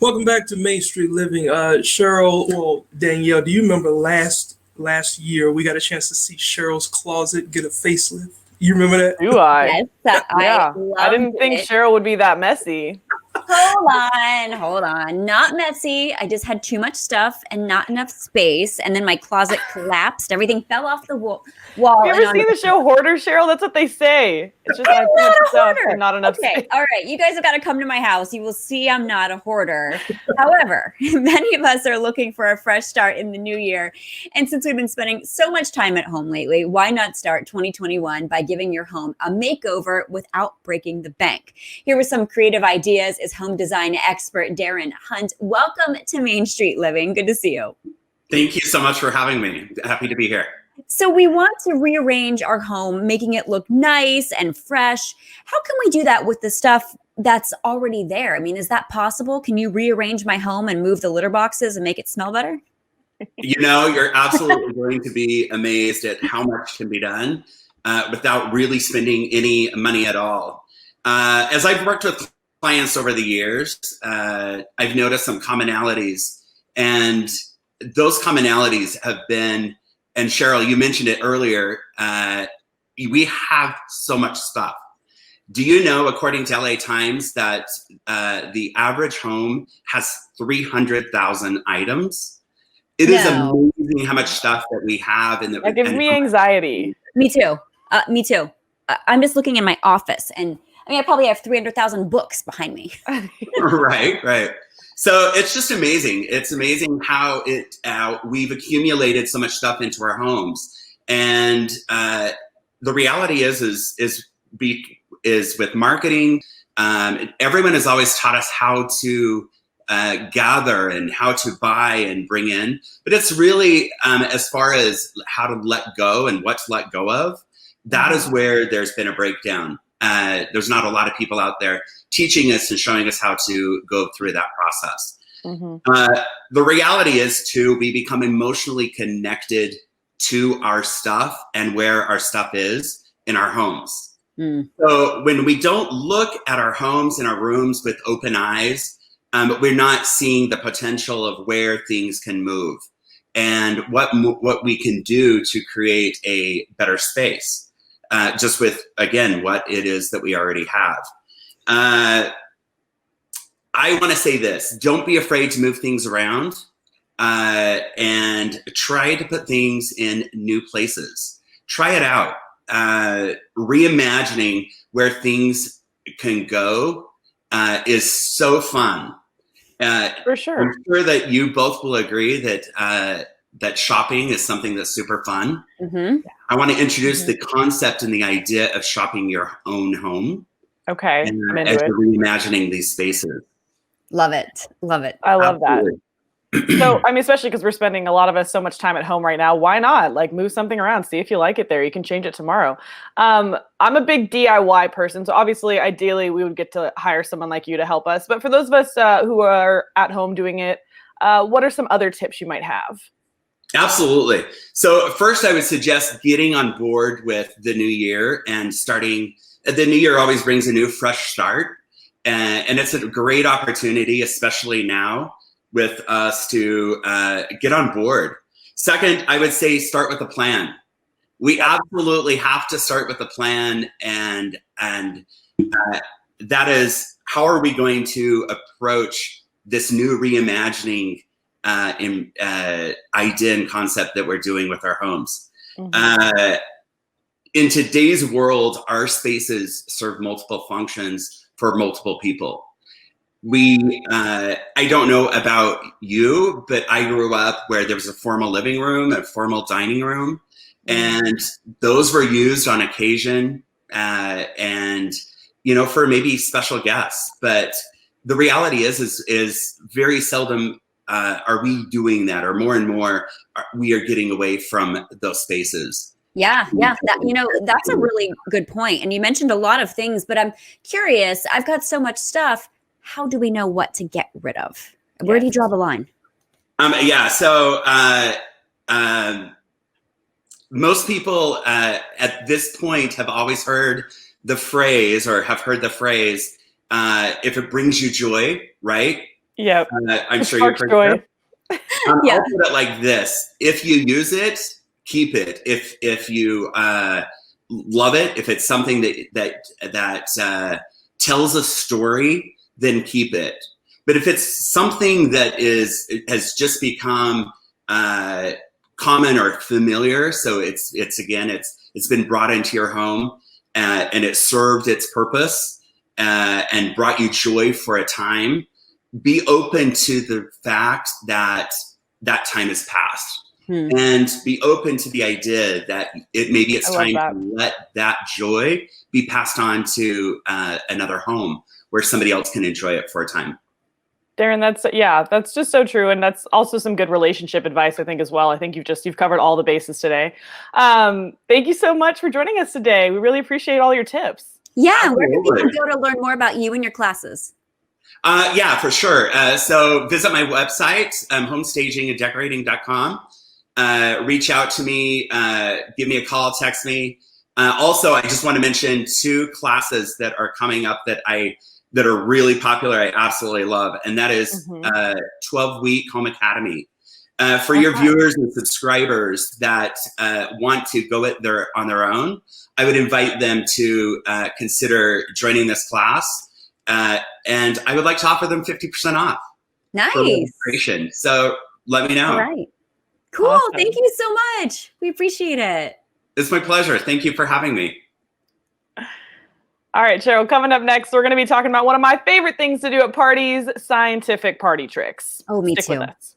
Welcome back to Main Street Living. Cheryl, well, Danielle, do you remember last year we got a chance to see Cheryl's closet get a facelift? You remember that? Do I? Yes, Yeah. I didn't think it. Cheryl would be that messy. Hold on. Not messy. I just had too much stuff and not enough space. And then my closet collapsed. Everything fell off the wall. Have you ever seen the show Hoarder, Cheryl? That's what they say. It's just like too much stuff and not enough space. All right. You guys have got to come to my house. You will see I'm not a hoarder. However, many of us are looking for a fresh start in the new year. And since we've been spending so much time at home lately, why not start 2021 by giving your home a makeover without breaking the bank? Here with some creative ideas is home design expert Darin Hunt. Welcome to Main Street Living. Good to see you. Thank you so much for having me. Happy to be here. So we want to rearrange our home, making it look nice and fresh. How can we do that with the stuff that's already there? I mean, is that possible? Can you rearrange my home and move the litter boxes and make it smell better? You know, you're absolutely going to be amazed at how much can be done without really spending any money at all. As I've worked with clients over the years, I've noticed some commonalities, and those commonalities have been, and Cheryl, you mentioned it earlier, we have so much stuff. Do you know, according to LA Times, that the average home has 300,000 items? It is amazing how much stuff that we have. That gives me anxiety. Me too. I'm just looking in my office, and I mean, I probably have 300,000 books behind me. Right. So it's just amazing. It's amazing how we've accumulated so much stuff into our homes, and the reality is with marketing. Everyone has always taught us how to gather and how to buy and bring in, but it's really as far as how to let go and what to let go of. That is where there's been a breakdown. There's not a lot of people out there teaching us and showing us how to go through that process. The reality is, too, we become emotionally connected to our stuff and where our stuff is in our homes. So when we don't look at our homes and our rooms with open eyes, we're not seeing the potential of where things can move and what we can do to create a better space. Just with, again, what it is that we already have. I want to say this: don't be afraid to move things around and try to put things in new places. Try it out. Reimagining where things can go is so fun. For sure. I'm sure that you both will agree that shopping is something that's super fun. I want to introduce the concept and the idea of shopping your own home. Okay. And as you're reimagining these spaces. Love it. I love that. So, I mean, especially because we're spending a lot of us so much time at home right now. Why not? Like, move something around, see if you like it there. You can change it tomorrow. I'm a big DIY person. So obviously, ideally, we would get to hire someone like you to help us. But for those of us who are at home doing it, what are some other tips you might have? Absolutely. So first, I would suggest getting on board with the new year and starting. The new year always brings a new, fresh start. And it's a great opportunity, especially now, with us to get on board. Second, I would say start with a plan. We absolutely have to start with a plan, and that is, how are we going to approach this new reimagining idea and concept that we're doing with our homes. In today's world, our spaces serve multiple functions for multiple people. I don't know about you, but I grew up where there was a formal living room, a formal dining room, and those were used on occasion and, you know, for maybe special guests. But the reality is very seldom are we doing that, or more and more we are getting away from those spaces. Yeah. That's a really good point. And you mentioned a lot of things, but I'm curious, I've got so much stuff. How do we know what to get rid of? Where do you draw the line? So most people at this point have always heard the phrase, if it brings you joy, right? Yep. I'm sure you've Sparks heard joy. that. Yeah. I'll put it like this: if you use it, keep it. If you love it, if it's something that tells a story, then keep it. But if it's something that has just become common or familiar, so it's been brought into your home and it served its purpose and brought you joy for a time, be open to the fact that that time has passed. And be open to the idea that maybe it's time to let that joy be passed on to another home where somebody else can enjoy it for a time. Darin, that's just so true, and that's also some good relationship advice, I think, as well. I think you've covered all the bases today. Thank you so much for joining us today. We really appreciate all your tips. Yeah, where can people go to learn more about you and your classes? Yeah, for sure. So visit my website, homestaginganddecorating.com. Reach out to me, give me a call, text me. Also, I just want to mention 2 classes that are coming up that are really popular. I absolutely love, and that is 12-week Home Academy. For your viewers and subscribers that want to go on their own, I would invite them to consider joining this class. And I would like to offer them 50% off. Nice. For registration. So let me know. All right. Cool. Awesome. Thank you so much. We appreciate it. It's my pleasure. Thank you for having me. All right, Cheryl, coming up next, we're going to be talking about one of my favorite things to do at parties, scientific party tricks. Oh, me Stick too. with us.